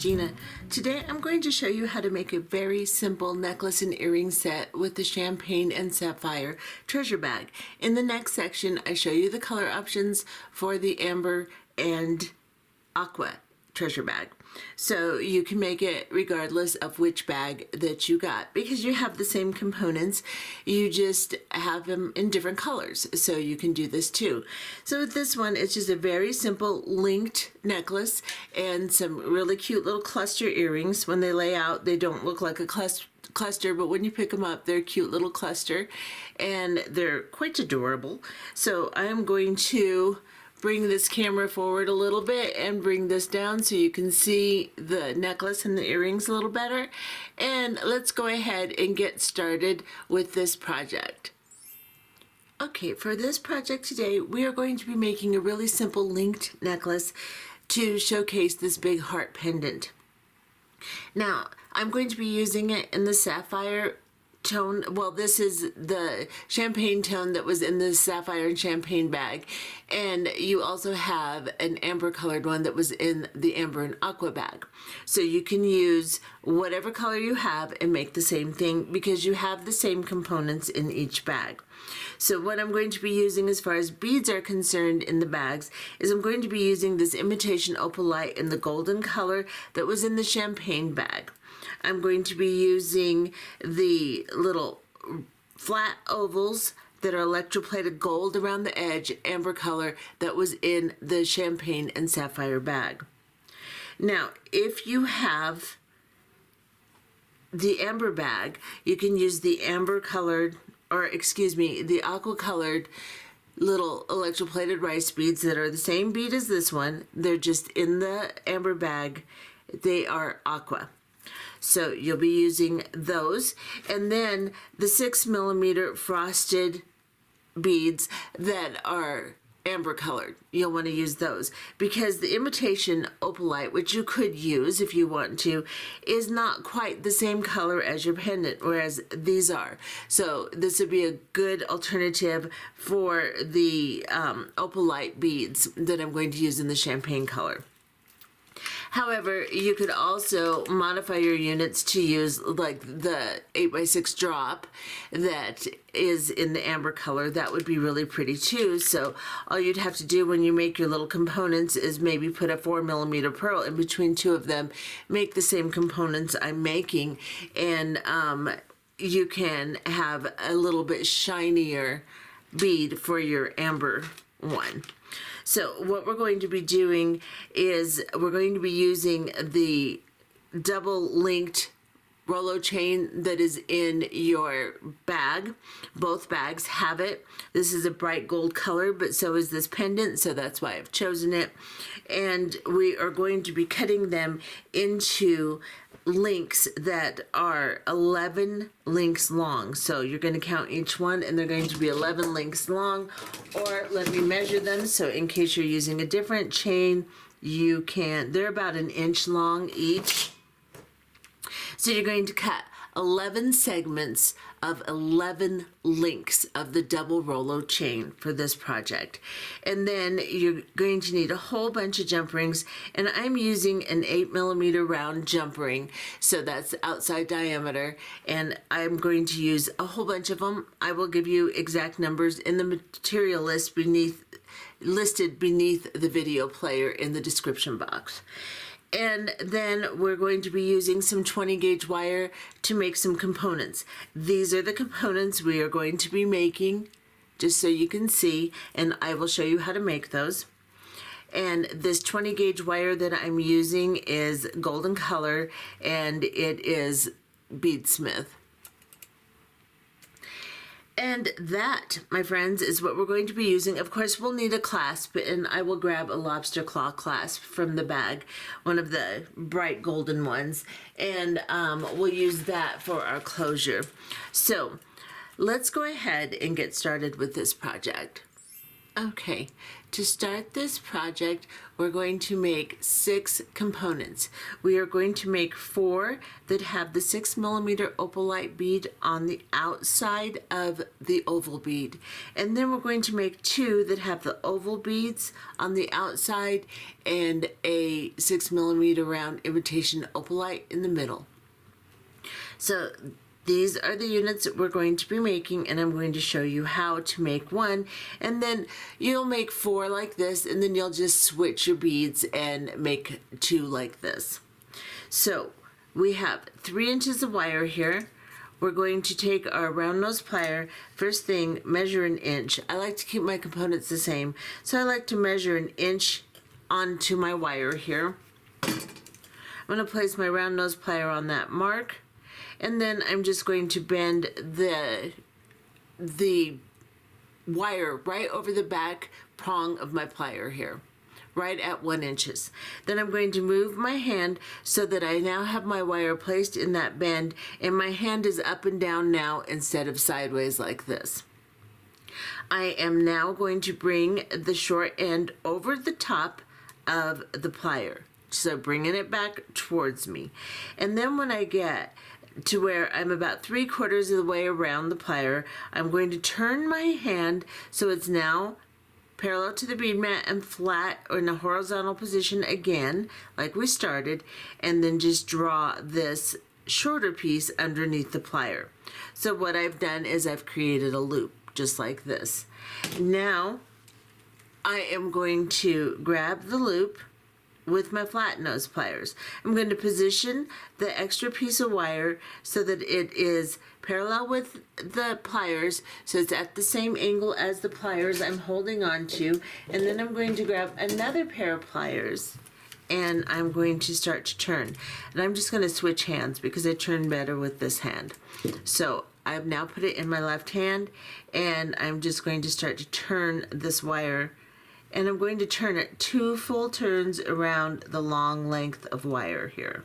Gina. Today I'm going to show you how to make a very simple necklace and earring set with the Champagne and Sapphire treasure bag. In the next section I show you the color options for the Amber and Aqua treasure bag. So you can make it regardless of which bag that you got, because you have the same components, you just have them in different colors, so you can do this too. So with this one, it's just a very simple linked necklace and some really cute little cluster earrings. When they lay out, they don't look like a cluster, but when you pick them up, they're a cute little cluster and they're quite adorable. So I'm going to bring this camera forward a little bit and bring this down so you can see the necklace and the earrings a little better. And let's go ahead and get started with this project. Okay, for this project today, we are going to be making a really simple linked necklace to showcase this big heart pendant. Now, I'm going to be using it in the Sapphire tone. Well, this is the champagne tone that was in the Sapphire and Champagne bag, and you also have an amber colored one that was in the Amber and Aqua bag. So you can use whatever color you have and make the same thing because you have the same components in each bag. So what I'm going to be using as far as beads are concerned in the bags is I'm going to be using this imitation opalite in the golden color that was in the Champagne bag. I'm going to be using the little flat ovals that are electroplated gold around the edge, amber color, that was in the Champagne and Sapphire bag. Now, if you have the amber bag, you can use the amber colored, or excuse me, the aqua colored little electroplated rice beads that are the same bead as this one. They're just in the amber bag. They are aqua. So you'll be using those, and then the 6mm frosted beads that are amber colored. You'll want to use those because the imitation opalite, which you could use if you want to, is not quite the same color as your pendant, whereas these are. So this would be a good alternative for the opalite beads that I'm going to use in the champagne color. However, you could also modify your units to use like the 8x6 drop that is in the amber color. That would be really pretty too. So all you'd have to do when you make your little components is maybe put a 4mm pearl in between two of them, make the same components I'm making, and you can have a little bit shinier bead for your amber one. So what we're going to be doing is we're going to be using the double linked Rolo chain that is in your bag. Both bags have it. This is a bright gold color, but so is this pendant, so that's why I've chosen it. And we are going to be cutting them into links that are 11 links long. So you're going to count each one and they're going to be 11 links long, or let me measure them so in case you're using a different chain you can. They're about 1 inch long each. So you're going to cut 11 segments of 11 links of the double Rolo chain for this project. And then you're going to need a whole bunch of jump rings, and I'm using an 8mm round jump ring, so that's outside diameter, and I'm going to use a whole bunch of them. I will give you exact numbers in the material list listed beneath the video player in the description box. And then we're going to be using some 20 gauge wire to make some components. These are the components we are going to be making, just so you can see, and I will show you how to make those. And this 20 gauge wire that I'm using is golden color, and it is beadsmith. And that, my friends, is what we're going to be using. Of course, we'll need a clasp, and I will grab a lobster claw clasp from the bag, one of the bright golden ones, and we'll use that for our closure. So let's go ahead and get started with this project. Okay, to start this project, we're going to make 6 components. We are going to make 4 that have the 6mm opalite bead on the outside of the oval bead. And then we're going to make 2 that have the oval beads on the outside and a 6mm round imitation opalite in the middle. So these are the units that we're going to be making, and I'm going to show you how to make one, and then you'll make 4 like this, and then you'll just switch your beads and make 2 like this. So we have 3 inches of wire here. We're going to take our round nose plier. First thing, measure an inch. I like to keep my components the same, so I like to measure an inch onto my wire here. I'm going to place my round nose plier on that mark. And then I'm just going to bend the wire right over the back prong of my plier here, right at 1 inch. Then I'm going to move my hand so that I now have my wire placed in that bend, and my hand is up and down now instead of sideways like this. I am now going to bring the short end over the top of the plier, so bringing it back towards me. And then when I get to where I'm about 3/4 of the way around the plier, I'm going to turn my hand so it's now parallel to the bead mat and flat or in a horizontal position again, like we started, and then just draw this shorter piece underneath the plier. So what I've done is I've created a loop just like this. Now I am going to grab the loop with my flat nose pliers. I'm going to position the extra piece of wire so that it is parallel with the pliers, so it's at the same angle as the pliers I'm holding on to, and then I'm going to grab another pair of pliers and I'm going to start to turn. And I'm just going to switch hands because I turn better with this hand. So I've now put it in my left hand, and I'm just going to start to turn this wire, and I'm going to turn it 2 full turns around the long length of wire here.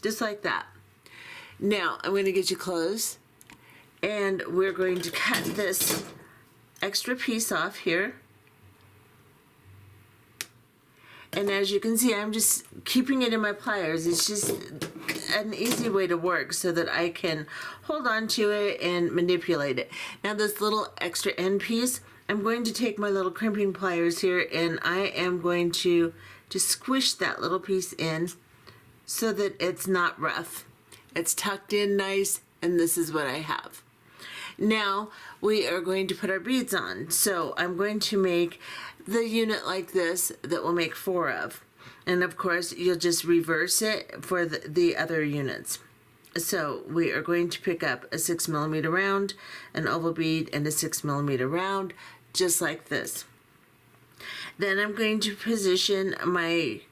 Just like that. Now I'm going to get you close, and we're going to cut this extra piece off here. And as you can see, I'm just keeping it in my pliers. It's just an easy way to work so that I can hold on to it and manipulate it. Now this little extra end piece, I'm going to take my little crimping pliers here, and I am going to just squish that little piece in so that it's not rough. It's tucked in nice, and this is what I have. Now we are going to put our beads on. So I'm going to make the unit like this that we'll make 4 of. And of course you'll just reverse it for the other units. So we are going to pick up a 6mm round, an oval bead, and a 6mm round, just like this. Then I'm going to position my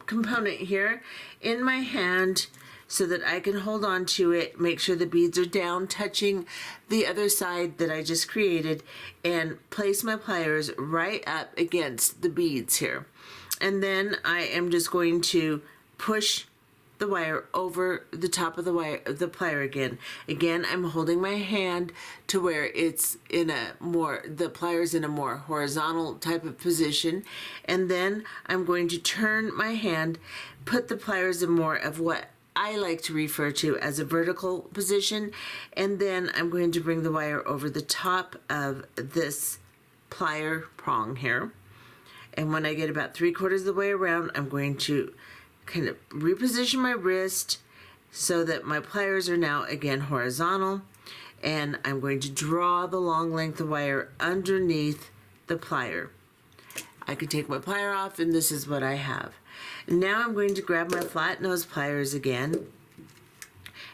component here in my hand so that I can hold on to it, make sure the beads are down touching the other side that I just created, and place my pliers right up against the beads here. And then I am just going to push the wire over the top of the plier again. Again, I'm holding my hand to where it's in the pliers in a more horizontal type of position. And then I'm going to turn my hand, put the pliers in more of what I like to refer to as a vertical position, and then I'm going to bring the wire over the top of this plier prong here. And when I get about 3/4 of the way around, I'm going to kind of reposition my wrist so that my pliers are now again horizontal, and I'm going to draw the long length of wire underneath the plier. I can take my plier off, and this is what I have. Now I'm going to grab my flat nose pliers again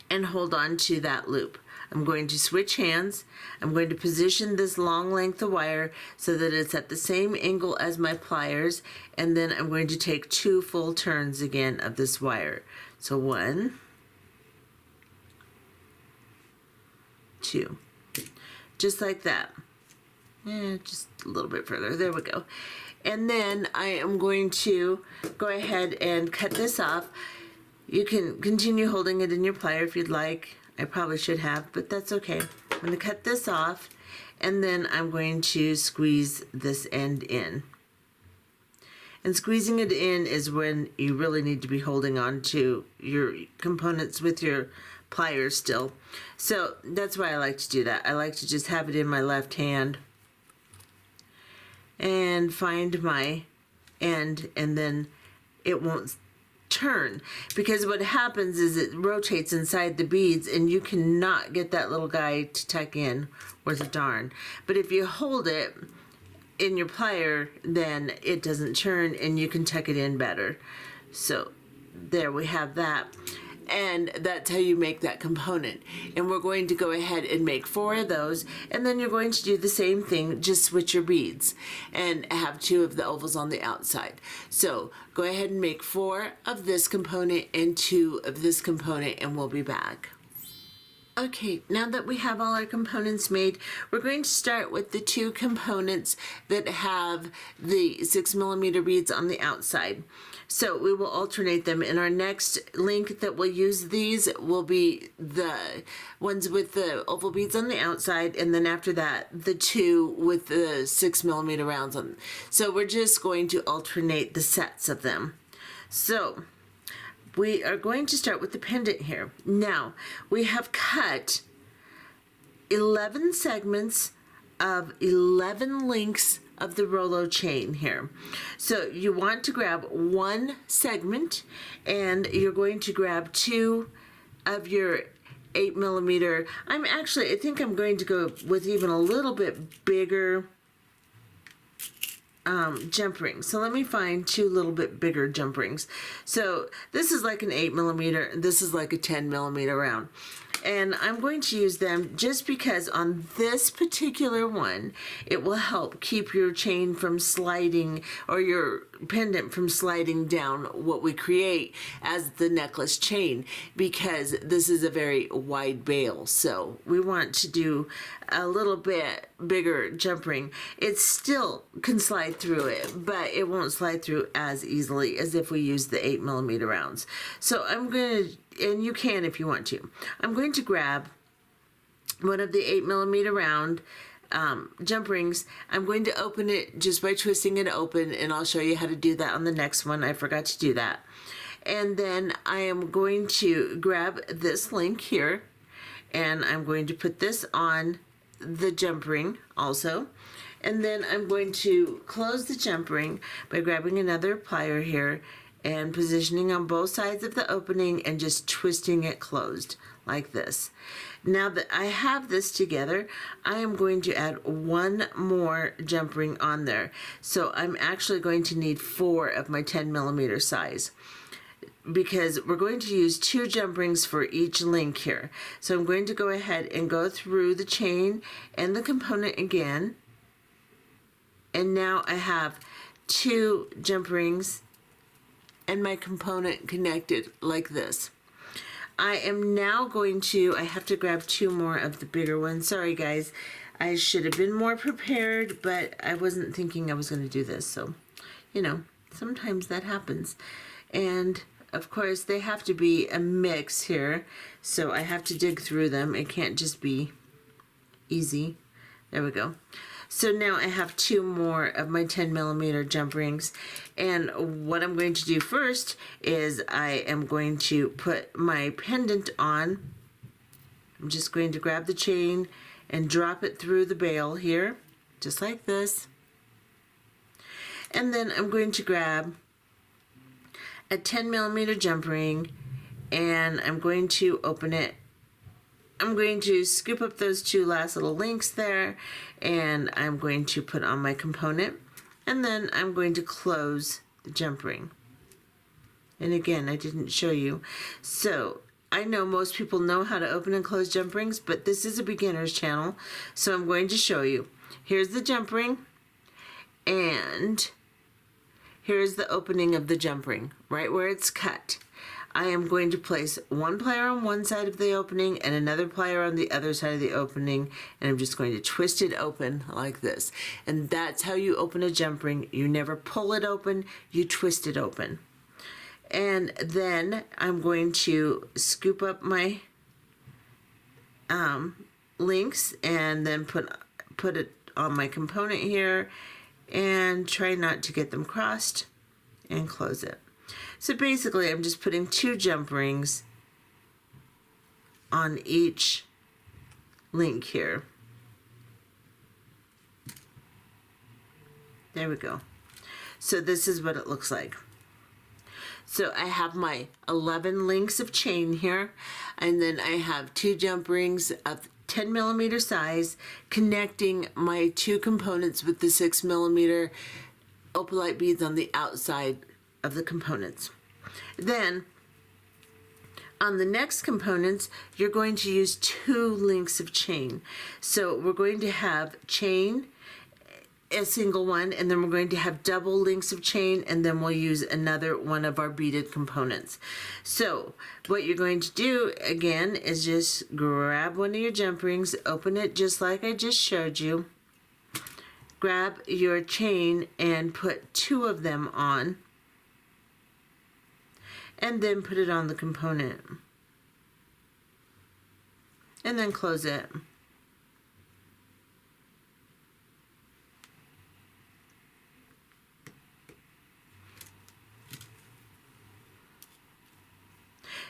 and hold on to that loop. I'm going to switch hands. I'm going to position this long length of wire so that it's at the same angle as my pliers, and then I'm going to take 2 full turns again of this wire. So 1, 2, just like that. Just a little bit further. There we go. And then I am going to go ahead and cut this off. You can continue holding it in your plier if you'd like. I probably should have, but that's okay. I'm going to cut this off, and then I'm going to squeeze this end in. And squeezing it in is when you really need to be holding on to your components with your pliers still. So that's why I like to do that. I like to just have it in my left hand and find my end, and then it won't turn, because what happens is it rotates inside the beads and you cannot get that little guy to tuck in worth a darn. But if you hold it in your plier, then it doesn't turn and you can tuck it in better. So there we have that. And that's how you make that component. And we're going to go ahead and make 4 of those, and then you're going to do the same thing, just switch your beads and have 2 of the ovals on the outside. So go ahead and make 4 of this component and 2 of this component, and we'll be back. Okay, now that we have all our components made, we're going to start with the 2 components that have the 6mm beads on the outside. So we will alternate them. In our next link that we'll use, these will be the ones with the oval beads on the outside, and then after that, the 2 with the 6mm rounds on. So we're just going to alternate the sets of them. So we are going to start with the pendant here. Now, we have cut 11 segments of 11 links of the Rollo chain here. So you want to grab 1 segment, and you're going to grab 2 of your 8mm. I think I'm going to go with even a little bit bigger jump rings. So let me find 2 little bit bigger jump rings. So this is like an 8mm, and this is like a 10mm round. And I'm going to use them just because on this particular one, it will help keep your chain from sliding, or your pendant from sliding down what we create as the necklace chain, because this is a very wide bail. So we want to do a little bit bigger jump ring. It still can slide through it, but it won't slide through as easily as if we use the 8mm rounds. So I'm going to, and you can if you want to, I'm going to grab one of the 8mm round jump rings. I'm going to open it just by twisting it open, and I'll show you how to do that on the next one. I forgot to do that. And then I am going to grab this link here, and I'm going to put this on the jump ring also. And then I'm going to close the jump ring by grabbing another plier here and positioning on both sides of the opening and just twisting it closed like this. Now that I have this together, I am going to add 1 more jump ring on there. So I'm actually going to need 4 of my 10mm size, because we're going to use 2 jump rings for each link here. So I'm going to go ahead and go through the chain and the component again. And now I have 2 jump rings and my component connected like this. I am now going to, I have to grab 2 more of the bigger ones. Sorry guys, I should have been more prepared, but I wasn't thinking I was going to do this. So, you know, sometimes that happens. And of course they have to be a mix here, so I have to dig through them. It can't just be easy. There we go. So now I have 2 more of my 10mm jump rings, and what I'm going to do first is I am going to put my pendant on. I'm just going to grab the chain and drop it through the bail here, just like this. And then I'm going to grab a 10mm jump ring, and I'm going to open it. I'm going to scoop up those 2 last little links there, and I'm going to put on my component, and then I'm going to close the jump ring. And again, I didn't show you. So I know most people know how to open and close jump rings, but this is a beginner's channel, so I'm going to show you. Here's the jump ring, and here's the opening of the jump ring, right where it's cut. I am going to place 1 plier on one side of the opening and another plier on the other side of the opening, and I'm just going to twist it open like this. And that's how you open a jump ring. You never pull it open, you twist it open. And then I'm going to scoop up my links and then put it on my component here and try not to get them crossed and close it. So basically I'm just putting 2 jump rings on each link here. There we go. So this is what it looks like. So I have my 11 links of chain here, and then I have 2 jump rings of 10 millimeter size connecting my 2 components with the 6 millimeter opalite beads on the outside of the components. Then on the next components, you're going to use 2 links of chain. So we're going to have chain, a single one, and then we're going to have double links of chain, and then we'll use another one of our beaded components. So what you're going to do again is just grab one of your jump rings, open it just like I just showed you, grab your chain and put 2 of them on, and then put it on the component, and then close it.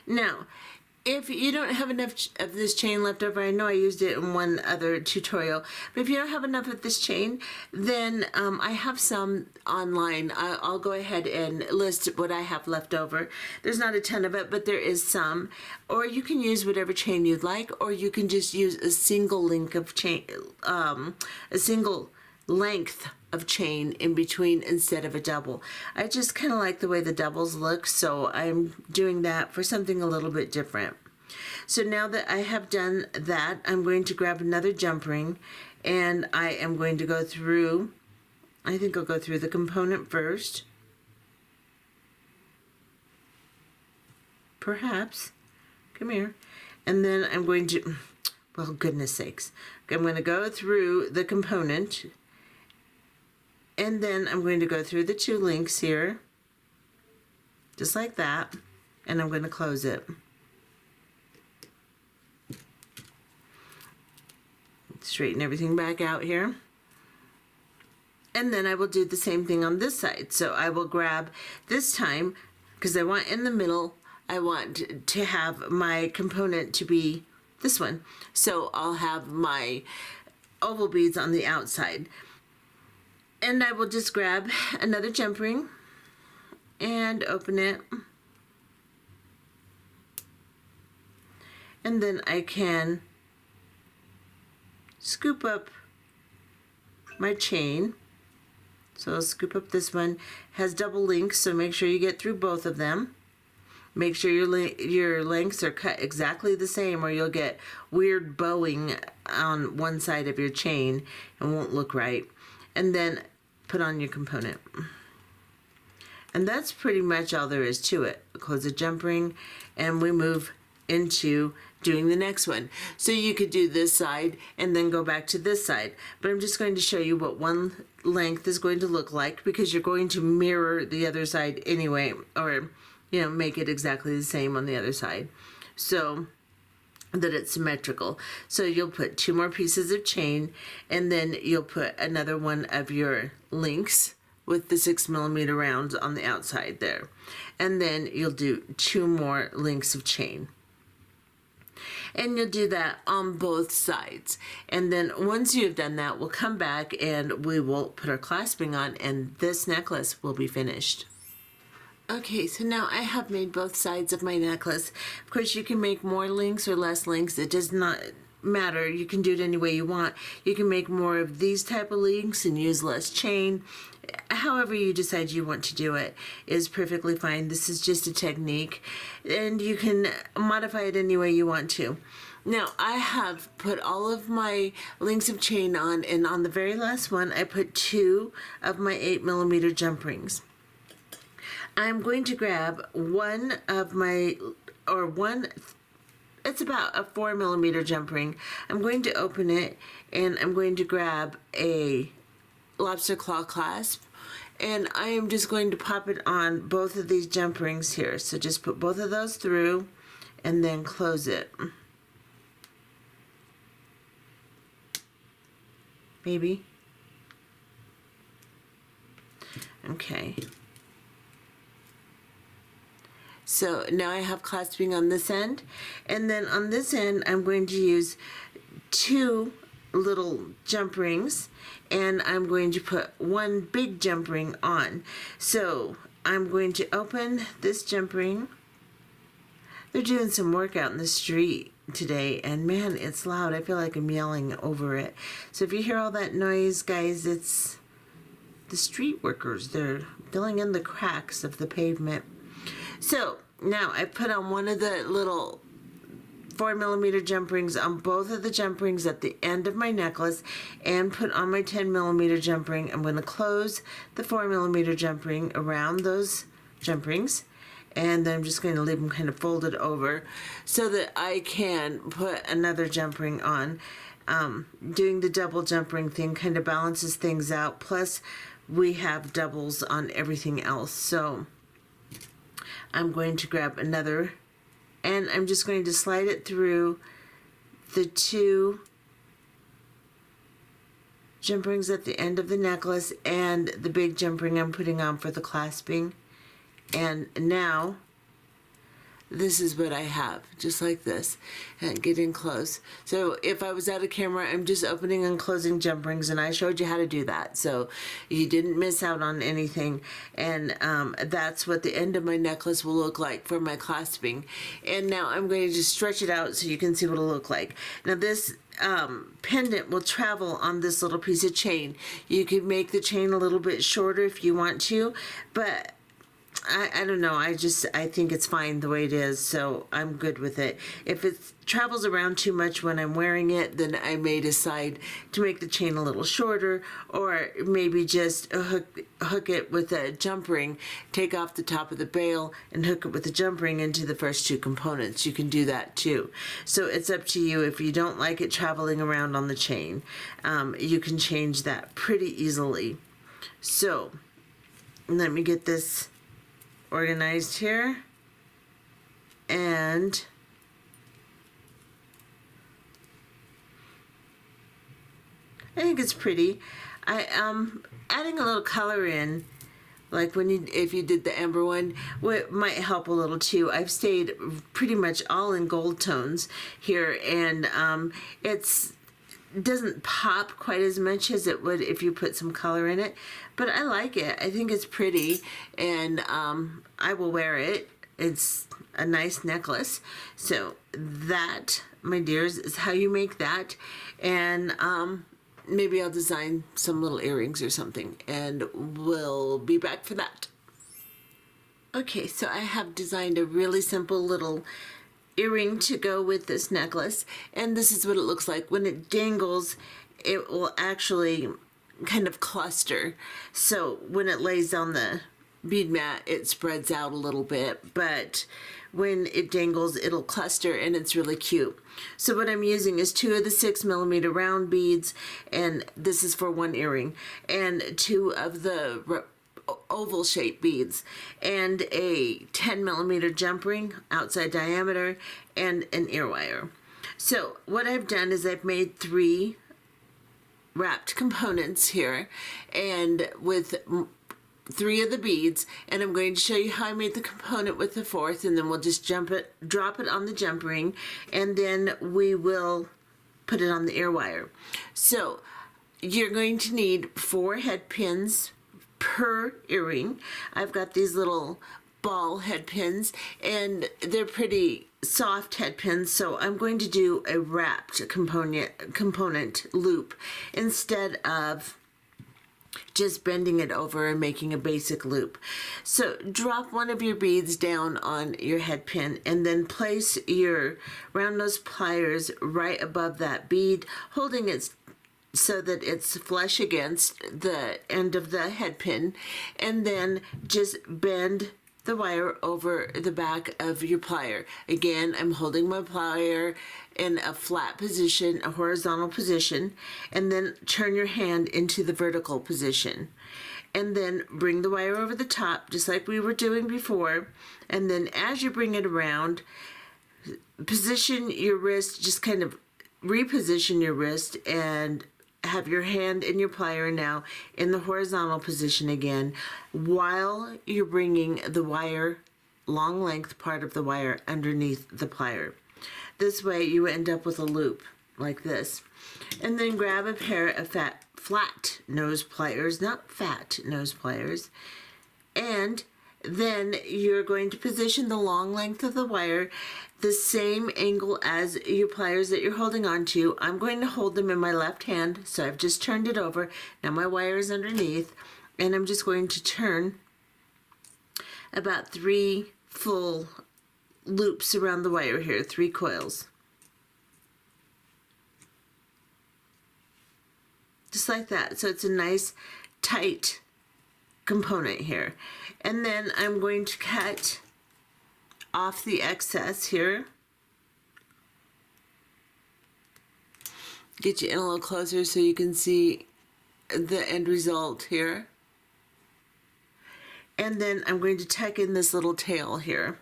Now, if you don't have enough of this chain left over, I know I used it in one other tutorial, but if you don't have enough of this chain, then I have some online. I'll go ahead and list what I have left over. There's not a ton of it, but there is some. Or you can use whatever chain you'd like, or you can just use a single link of chain, a single length of chain in between instead of a double. I just kind of like the way the doubles look, so I'm doing that for something a little bit different. So now that I have done that, I'm going to grab another jump ring, and I am going to go through, I think I'll go through the component first. Perhaps. Come here. And then I'm going to, well, goodness sakes. I'm going to go through the component, and then I'm going to go through the 2 links here, just like that, and I'm going to close it. Straighten everything back out here. And then I will do the same thing on this side. So I will grab this time, because I want in the middle, I want to have my component to be this one. So I'll have my oval beads on the outside. And I will just grab another jump ring and open it. And then I can scoop up my chain. So I'll scoop up this one. It has double links, so make sure you get through both of them. Make sure your lengths are cut exactly the same, or you'll get weird bowing on one side of your chain and won't look right. And then put on your component. And that's pretty much all there is to it. Close the jump ring, and we move into doing the next one. So you could do this side and then go back to this side, but I'm just going to show you what one length is going to look like, because you're going to mirror the other side anyway, or make it exactly the same on the other side, so that it's symmetrical. So you'll put 2 more pieces of chain, and then you'll put another one of your links with the 6 millimeter rounds on the outside there, and then you'll do 2 more links of chain, and you'll do that on both sides. And then once you've done that, we'll come back and we will put our clasping on, and this necklace will be finished. Okay, so now I have made both sides of my necklace. Of course, you can make more links or less links. It does not matter. You can do it any way you want. You can make more of these type of links and use less chain. However you decide you want to do it is perfectly fine. This is just a technique, and you can modify it any way you want to. Now, I have put all of my links of chain on, and on the very last one, I put 2 of my 8 millimeter jump rings. I'm going to grab one of my, it's about a 4 millimeter jump ring. I'm going to open it, and I'm going to grab a lobster claw clasp, and I am just going to pop it on both of these jump rings here. So just put both of those through and then close it. maybe. Okay. So now I have clasping on this end, and then on this end I'm going to use 2 little jump rings, and I'm going to put 1 big jump ring on. So I'm going to open this jump ring. They're doing some work out in the street today, and man, it's loud. I feel like I'm yelling over it. So if you hear all that noise, guys, it's the street workers. They're filling in the cracks of the pavement. So now I put on one of the little 4mm jump rings on both of the jump rings at the end of my necklace, and put on my 10mm jump ring. I'm going to close the 4mm jump ring around those jump rings, and then I'm just going to leave them kind of folded over so that I can put another jump ring on. Doing the double jump ring thing kind of balances things out, plus we have doubles on everything else. So I'm going to grab another, and I'm just going to slide it through the 2 jump rings at the end of the necklace and the big jump ring I'm putting on for the clasping. And now this is what I have, just like this, and get in close. So if I was out of camera, I'm just opening and closing jump rings, and I showed you how to do that, so you didn't miss out on anything. And that's what the end of my necklace will look like for my clasping. And now I'm going to just stretch it out so you can see what it'll look like. Now this pendant will travel on this little piece of chain. You could make the chain a little bit shorter if you want to, but I don't know. I think it's fine the way it is, so I'm good with it. If it travels around too much when I'm wearing it, then I may decide to make the chain a little shorter, or maybe just hook it with a jump ring, take off the top of the bail, and hook it with a jump ring into the first 2 components. You can do that too. So it's up to you. If you don't like it traveling around on the chain, you can change that pretty easily. So let me get this organized here, and I think it's pretty. I adding a little color in, like if you did the amber one, might help a little too. I've stayed pretty much all in gold tones here, and it doesn't pop quite as much as it would if you put some color in it, but I like it. I think it's pretty, and I will wear it. It's a nice necklace. So that, my dears, is how you make that. And maybe I'll design some little earrings or something, and we'll be back for that. Okay, so I have designed a really simple little earring to go with this necklace, and this is what it looks like. When it dangles, it will actually kind of cluster. So when it lays on the bead mat, it spreads out a little bit, but when it dangles, it'll cluster, and it's really cute. So what I'm using is 2 of the 6mm round beads, and this is for 1 earring, and 2 of the oval shaped beads, and a 10mm jump ring outside diameter, and an ear wire. So what I've done is I've made 3 wrapped components here, and with 3 of the beads, and I'm going to show you how I made the component with the 4th, and then we'll just drop it on the jump ring, and then we will put it on the ear wire. So you're going to need 4 head pins per earring. I've got these little ball head pins, and they're pretty soft head pins, so I'm going to do a wrapped component loop instead of just bending it over and making a basic loop. So drop one of your beads down on your head pin, and then place your round nose pliers right above that bead, holding it so that it's flush against the end of the head pin, and then just bend the wire over the back of your plier. Again, I'm holding my plier in a flat position, a horizontal position, and then turn your hand into the vertical position. And then bring the wire over the top, just like we were doing before. And then as you bring it around, position your wrist, just kind of reposition your wrist and have your hand and your plier now in the horizontal position again, while you're bringing the wire, long length part of the wire, underneath the plier. This way you end up with a loop like this. And then grab a pair of flat nose pliers, not fat nose pliers, and then you're going to position the long length of the wire the same angle as your pliers that you're holding on to. I'm going to hold them in my left hand, so I've just turned it over. Now my wire is underneath, and I'm just going to turn about 3 full loops around the wire here, 3 coils. Just like that. So it's a nice tight component here. And then I'm going to cut off the excess here. Get you in a little closer so you can see the end result here. And then I'm going to tuck in this little tail here.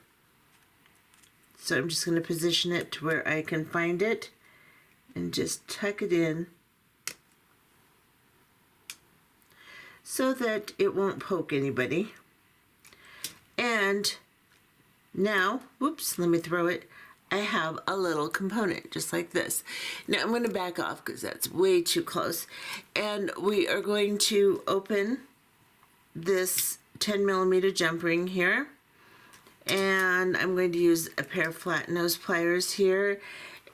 So I'm just going to position it to where I can find it and just tuck it in so that it won't poke anybody. And now, whoops, let me throw it. I have a little component just like this. Now I'm going to back off because that's way too close. And we are going to open this 10mm jump ring here. And I'm going to use a pair of flat nose pliers here.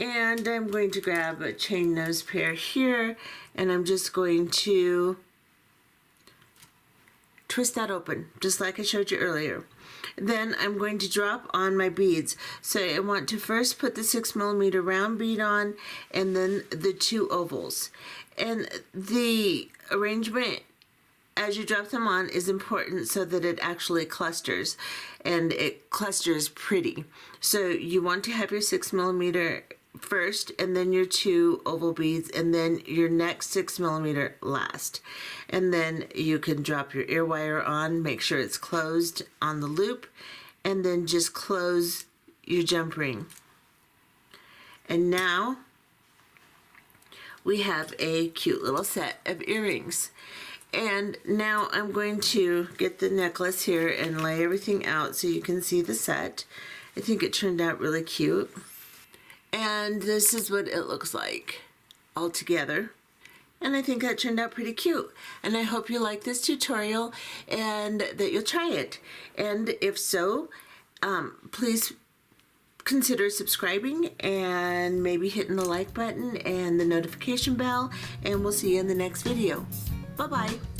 And I'm going to grab a chain nose pair here. And I'm just going to twist that open, just like I showed you earlier. Then I'm going to drop on my beads. So I want to first put the 6mm round bead on, and then the 2 ovals. And the arrangement as you drop them on is important so that it actually clusters, and it clusters pretty. So you want to have your 6mm first, and then your 2 oval beads, and then your next 6mm last. And then you can drop your ear wire on, make sure it's closed on the loop, and then just close your jump ring. And now we have a cute little set of earrings. And now I'm going to get the necklace here and lay everything out so you can see the set. I think it turned out really cute. And this is what it looks like all together. And I think that turned out pretty cute. And I hope you like this tutorial and that you'll try it. And if so, please consider subscribing and maybe hitting the like button and the notification bell. And we'll see you in the next video. Bye-bye.